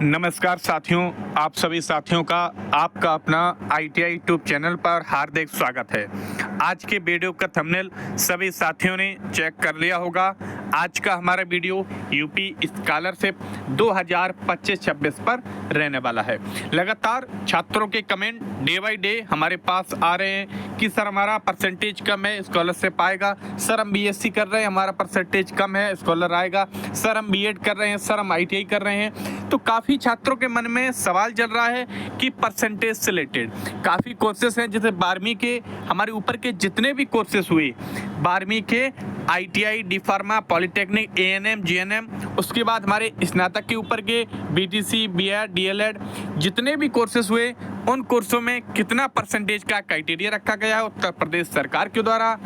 नमस्कार साथियों, आप सभी साथियों का आपका अपना ITI यूट्यूब चैनल पर हार्दिक स्वागत है। आज के वीडियो का थंबनेल सभी साथियों ने चेक कर लिया होगा। आज का हमारा वीडियो यूपी स्कॉलरशिप 2025-26 पर रहने वाला है। लगातार छात्रों के कमेंट डे बाय डे हमारे पास आ रहे हैं कि सर हमारा परसेंटेज कम है, स्कॉलरशिप आएगा। सर हम BSc कर रहे हैं, हमारा परसेंटेज कम है, स्कॉलर आएगा। सर हम B.Ed कर रहे हैं, सर हम ITI कर रहे हैं। तो काफ़ी छात्रों के मन में सवाल चल रहा है कि परसेंटेज से रिलेटेड काफ़ी कोर्सेस हैं, जैसे 12वीं के हमारे ऊपर के जितने भी कोर्सेस हुए, 12वीं के ITI, D pharma, polytechnic, ANM, GNM, उसके बाद हमारे स्नातक के ऊपर के BTC, B.Ed, DLED, जितने भी कोर्सेस हुए उन कोर्सों में कितना परसेंटेज का क्राइटेरिया रखा गया है उत्तर प्रदेश सरकार के द्वारा,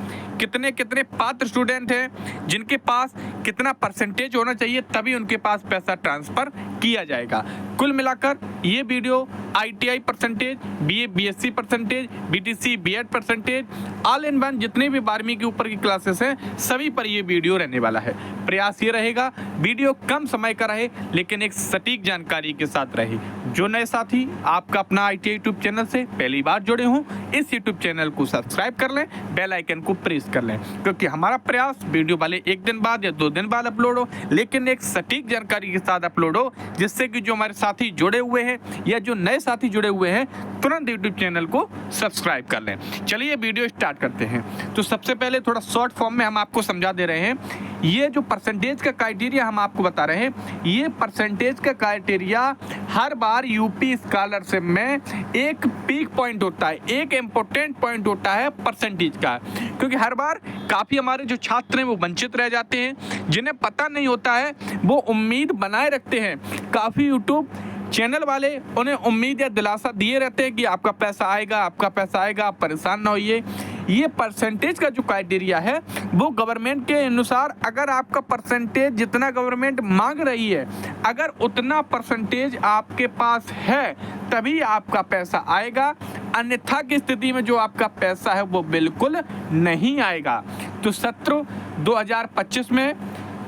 कितने कितने पात्र स्टूडेंट हैं जिनके पास कितना परसेंटेज होना चाहिए तभी उनके पास पैसा ट्रांसफ़र किया जाएगा। कुल मिलाकर ये video ITI percentage, BA BSc percentage, BTC B.Ed percentage, all in one जितने भी 12वीं के ऊपर की क्लासेस हैं सभी पर ये वीडियो रहने वाला है। प्रयास ये रहेगा वीडियो कम समय का रहे लेकिन एक सटीक जानकारी के साथ रहे। जो नए साथी आपका अपना ITI यूट्यूब चैनल से पहली बार जुड़े हों, इस यूट्यूब चैनल को सब्सक्राइब कर लें, बेल आइकन को प्रेस कर लें, क्योंकि हमारा प्रयास वीडियो वाले 1 दिन बाद या 2 दिन बाद अपलोड हो लेकिन एक सटीक जानकारी के साथ अपलोड हो, जिससे कि जो हमारे साथी जुड़े हुए हैं या जो नए साथी जुड़े हुए हैं तुरंत यूट्यूब चैनल को सब्सक्राइब कर लें। चलिए वीडियो स्टार्ट करते हैं। तो सबसे पहले थोड़ा शॉर्ट फॉर्म में हम आपको समझा दे रहे हैं। ये जो परसेंटेज का क्राइटेरिया हम आपको बता रहे हैं, ये परसेंटेज का क्राइटेरिया हर बार यूपी स्कॉलरशिप में एक पीक पॉइंट होता है, एक इम्पोर्टेंट पॉइंट होता है परसेंटेज का, क्योंकि हर बार काफ़ी हमारे जो छात्र हैं वो वंचित रह जाते हैं, जिन्हें पता नहीं होता है वो उम्मीद बनाए रखते हैं। काफ़ी यूट्यूब चैनल वाले उन्हें उम्मीद या दिलासा दिए रहते हैं कि आपका पैसा आएगा, आपका पैसा आएगा, आप परेशान ना होइए। ये परसेंटेज का जो क्राइटेरिया है वो गवर्नमेंट के अनुसार, अगर आपका परसेंटेज जितना गवर्नमेंट मांग रही है अगर उतना परसेंटेज आपके पास है तभी आपका पैसा आएगा, अन्यथा की स्थिति में जो आपका पैसा है वो बिल्कुल नहीं आएगा। तो सत्र 2025 में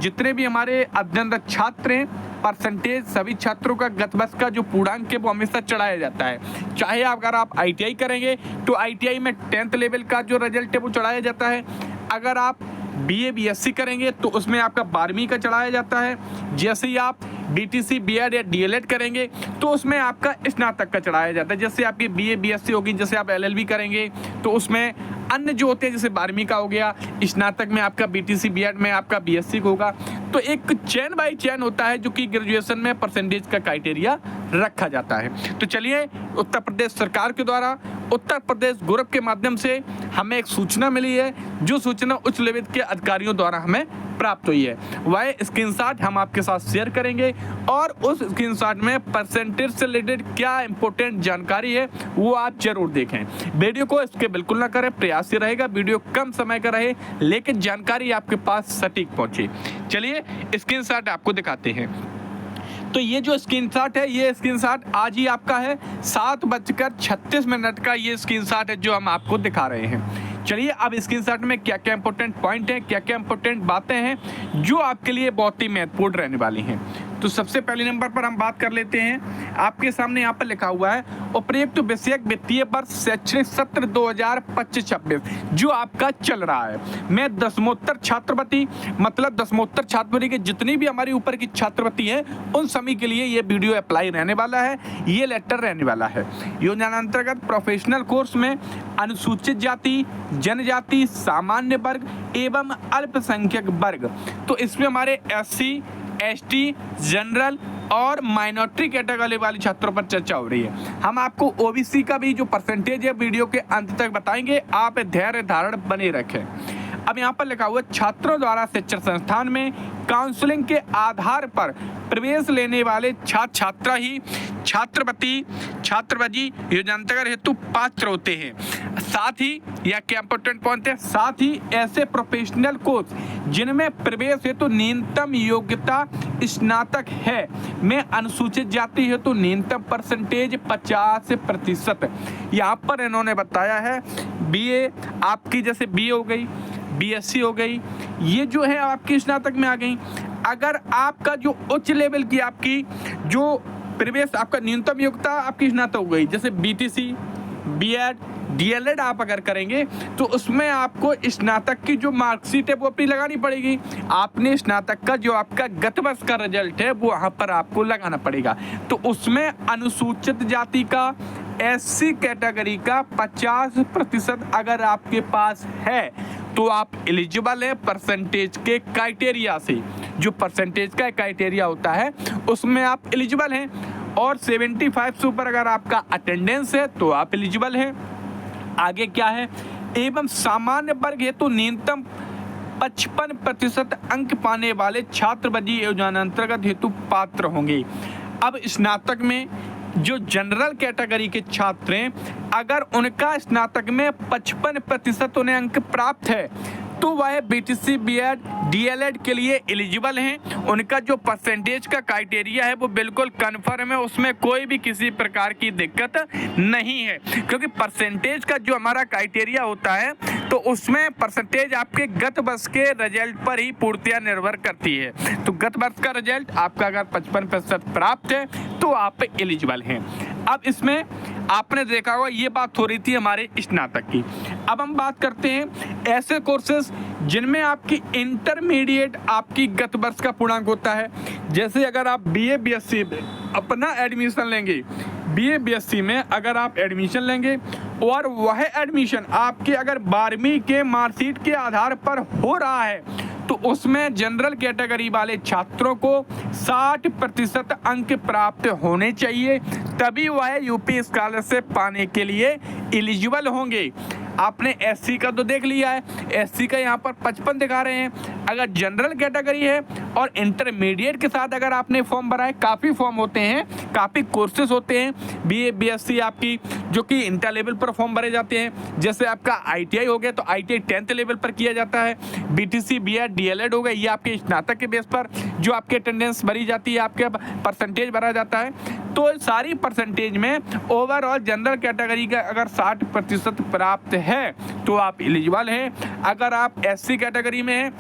जितने भी हमारे अध्ययनरत छात्र हैं, परसेंटेज सभी छात्रों का गतवर्ष का जो पूर्णांक है वो हमेशा चढ़ाया जाता है। चाहे अगर आप ITI करेंगे तो ITI में 10th लेवल का जो रिजल्ट है वो चढ़ाया जाता है। अगर आप BA BSc करेंगे तो उसमें आपका 12वीं का चढ़ाया जाता है। जैसे ही आप BTC B.Ed या DLED करेंगे तो उसमें आपका स्नातक का चढ़ाया जाता है। जैसे आपकी BA BSc होगी, जैसे आप LLB करेंगे तो उसमें अन्य जो होते हैं, जैसे 12वीं का हो गया, स्नातक में आपका BTC B.Ed में आपका BSc होगा। तो एक चैन बाय चैन होता है जो कि ग्रेजुएशन में परसेंटेज का क्राइटेरिया रखा जाता है। तो चलिए, उत्तर प्रदेश सरकार के द्वारा उत्तर प्रदेश गौरव के माध्यम से हमें एक सूचना मिली है, जो सूचना उच्च लेवल के अधिकारियों द्वारा हमें प्राप्त हुई है। वह स्क्रीनशॉट हम आपके साथ शेयर करेंगे और उस स्क्रीनशॉट में परसेंटेज से रिलेटेड क्या इंपॉर्टेंट जानकारी है वो आप जरूर देखें। वीडियो को इसके बिल्कुल ना करें, प्रयास ये रहेगा वीडियो कम समय का रहे लेकिन जानकारी आपके पास सटीक पहुंचे। चलिए स्क्रीनशॉट आपको दिखाते हैं। तो ये जो स्क्रीनशॉट है, ये स्क्रीनशॉट आज ही आपका है, 7:36 का ये स्क्रीनशॉट है जो हम आपको दिखा रहे हैं। चलिए अब स्क्रीनशॉट में क्या क्या इंपॉर्टेंट पॉइंट हैं, क्या क्या इंपॉर्टेंट बातें हैं जो आपके लिए बहुत ही महत्वपूर्ण रहने वाली हैं। तो सबसे पहले नंबर पर हम बात कर लेते हैं। आपके सामने यहाँ पर लिखा हुआ है उपयुक्त विषयक वित्तीय वर्ष शैक्षणिक सत्र 2025-26 जो आपका चल रहा है। मैं दसमोत्तर छात्रवृत्ति, मतलब दसमोत्तर छात्रवृत्ति के जितनी भी हमारे ऊपर की छात्रवृत्ति हैं उन सभी के लिए ये वीडियो अप्लाई रहने वाला है, ये लेटर रहने वाला है। योजना अंतर्गत प्रोफेशनल कोर्स में अनुसूचित जाति, जनजाति, सामान्य वर्ग एवं अल्पसंख्यक वर्ग, तो इसमें हमारे SC ST जनरल और माइनॉरिटी कैटेगरी वाले छात्रों पर चर्चा हो रही है। हम आपको OBC का भी जो परसेंटेज है वीडियो के अंत तक बताएंगे, आप धैर्य धारण बने रखें। अब यहाँ पर लिखा हुआ छात्रों द्वारा शिक्षण संस्थान में काउंसलिंग के आधार पर प्रवेश लेने वाले छात्र छात्रा ही छात्रवृत्ति योजनांतर्गत हेतु पात्र होते हैं। साथ ही यह क्या इंपॉर्टेंट पॉइंट है, साथ ही ऐसे प्रोफेशनल कोर्स जिनमें प्रवेश हेतु न्यूनतम योग्यता स्नातक है में अनुसूचित जाति हेतु न्यूनतम परसेंटेज 50%। यहाँ पर इन्होंने बताया है BA आपकी, जैसे BA हो गई, BSc हो गई, ये जो है आपकी स्नातक में आ गई। अगर आपका जो उच्च लेवल की आपकी जो प्रीवियस आपका न्यूनतम योग्यता आपकी स्नातक हो गई, जैसे बीटीसी, बीएड, डीएलएड आप अगर करेंगे तो उसमें आपको स्नातक की जो मार्कशीट है वो अपनी लगानी पड़ेगी। आपने स्नातक का जो आपका गत वर्ष का रिजल्ट है वो वहाँ पर आपको लगाना पड़ेगा। तो उसमें अनुसूचित जाति का, एससी कैटेगरी का 50% अगर आपके पास है तो आप एलिजिबल है परसेंटेज के क्राइटेरिया से। जो परसेंटेज का क्राइटेरिया होता है उसमें आप एलिजिबल हैं, और 75 से ऊपर अगर आपका अटेंडेंस है तो आप एलिजिबल हैं। आगे क्या है, एवं सामान्य वर्ग है तो न्यूनतम 55% अंक पाने वाले छात्र बजी योजना अंतर्गत हेतु पात्र होंगे। अब स्नातक में जो जनरल कैटेगरी के छात्र हैं, अगर उनका स्नातक में 55% उन्हें अंक प्राप्त है तो वह बीटीसी, बीएड, डीएलएड के लिए एलिजिबल हैं। उनका जो परसेंटेज का क्राइटेरिया है वो बिल्कुल कन्फर्म है, उसमें कोई भी किसी प्रकार की दिक्कत नहीं है, क्योंकि परसेंटेज का जो हमारा क्राइटेरिया होता है तो उसमें परसेंटेज आपके गत वर्ष के रिजल्ट पर ही पूर्णतया निर्भर करती है। तो गत वर्ष का रिजल्ट आपका अगर 55% प्राप्त है तो आप एलिजिबल हैं। अब इसमें आपने देखा होगा ये बात हो रही थी हमारे स्नातक की। अब हम बात करते हैं ऐसे कोर्सेज जिनमें आपकी इंटरमीडिएट आपकी गत वर्ष का पूर्णांक होता है। जैसे अगर आप बीए बीएससी में अपना एडमिशन लेंगे, बीए बीएससी में अगर आप एडमिशन लेंगे और वह एडमिशन आपके अगर 12वीं के मार्कशीट के आधार पर हो रहा है तो उसमें जनरल कैटेगरी वाले छात्रों को 60% अंक प्राप्त होने चाहिए, तभी वह यूपी स्कॉलरशिप पाने के लिए एलिजिबल होंगे। आपने एससी का तो देख लिया है, एससी का यहाँ पर 55 दिखा रहे हैं। अगर जनरल कैटेगरी है और इंटरमीडिएट के साथ अगर आपने फॉर्म भरा है, काफ़ी फॉर्म होते हैं, काफ़ी कोर्सेज होते हैं बीए बीएससी आपकी जो कि इंटर लेवल पर फॉर्म भरे जाते हैं। जैसे आपका आईटीआई हो गया तो आईटीआई 10th लेवल पर किया जाता है, बीटीसी, बीएड, डीएलएड हो गया, ये आपके स्नातक के बेस पर जो आपकी अटेंडेंस भरी जाती है, आपके परसेंटेज भरा जाता है। तो सारी परसेंटेज में ओवरऑल जनरल कैटेगरी का अगर 60% प्राप्त है तो आप एलिजिबल हैं। अगर आप एससी कैटेगरी में हैं,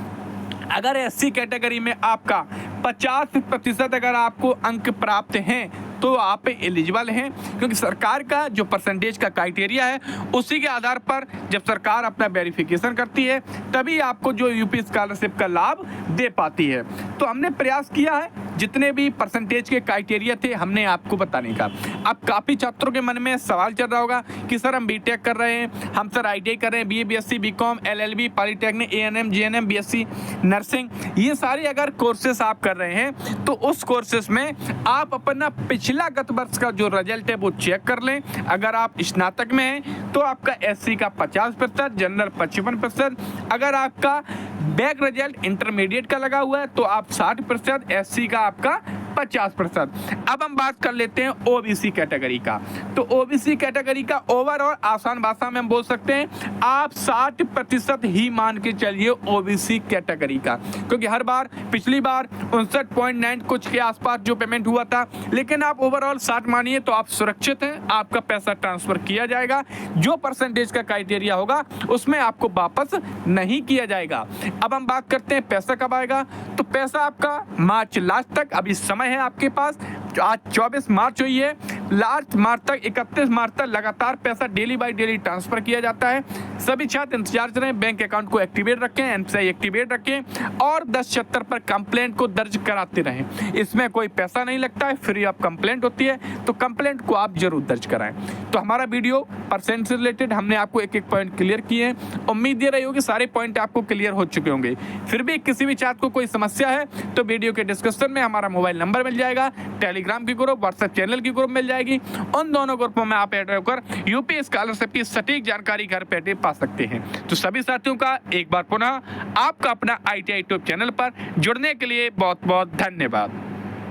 अगर एससी कैटेगरी में आपका 50% अगर आपको अंक प्राप्त हैं तो आप एलिजिबल हैं, क्योंकि सरकार का जो परसेंटेज का क्राइटेरिया है उसी के आधार पर जब सरकार अपना वेरिफिकेशन करती है तभी आपको जो यूपी स्कॉलरशिप का लाभ दे पाती है। तो हमने प्रयास किया है जितने भी परसेंटेज के क्राइटेरिया थे हमने आपको बताने का। अब काफ़ी छात्रों के मन में सवाल चल रहा होगा कि सर हम बीटेक कर रहे हैं, हम सर आईटीआई कर रहे हैं, BA BSc, BCom, LLB, polytechnic, ANM, GNM, BSc nursing, ये सारे अगर कोर्सेस आप कर रहे हैं तो उस कोर्सेस में आप अपना पिछला गत वर्ष का जो रिजल्ट है वो चेक कर लें। अगर आप स्नातक में हैं तो आपका एससी का 50%, जनरल 55%, अगर आपका बैक रिजल्ट इंटरमीडिएट का लगा हुआ है तो आप 60%, एससी का आपका 50%। अब हम बात कर लेते हैं ओबीसी कैटेगरी का। तो ओबीसी कैटेगरी का ओवरऑल आसान भाषा में हम बोल सकते हैं आप 60% ही मान के चलिए ओबीसी कैटेगरी का, क्योंकि हर बार पिछली बार 59.9 कुछ के आसपास जो पेमेंट हुआ था, लेकिन आप ओवरऑल 60 मानिए तो आप सुरक्षित हैं, आपका पैसा ट्रांसफर किया जाएगा। जो परसेंटेज का क्राइटेरिया होगा उसमें आपको वापस नहीं किया जाएगा। अब हम बात करते हैं पैसा कब आएगा। तो पैसा आपका मार्च लास्ट तक, अभी समय है आपके पास, आज 24 मार्च हुई है, लास्ट मार्च तक 31 मार्च तक लगातार पैसा डेली बाय डेली ट्रांसफर किया जाता है। सभी छात्र इंतजार करें, बैंक अकाउंट को एक्टिवेट रखें, एनपीसीआई एक्टिवेट रखें और 1076 पर कंप्लेंट को दर्ज कराते रहें। इसमें कोई पैसा नहीं लगता है, फ्री ऑफ कंप्लेंट होती है, तो कंप्लेंट को आप जरूर दर्ज कराएं। तो हमारा वीडियो परसेंट से रिलेटेड हमने आपको एक एक पॉइंट क्लियर किए हैं। उम्मीद ये रही होगी सारे पॉइंट आपको क्लियर हो चुके होंगे। फिर भी किसी भी छात्र को कोई समस्या है तो वीडियो के डिस्क्रिप्शन में हमारा मोबाइल नंबर मिल जाएगा, टेलीग्राम की ग्रुप, व्हाट्सएप चैनल की ग्रुप मिल जाएगी। उन दोनों ग्रुपों में आप ऐड होकर यूपी स्कॉलरशिप की सटीक जानकारी घर बैठे पा सकते हैं। तो सभी साथियों का एक बार पुनः आपका अपना ITI यूट्यूब चैनल पर जुड़ने के लिए बहुत बहुत धन्यवाद।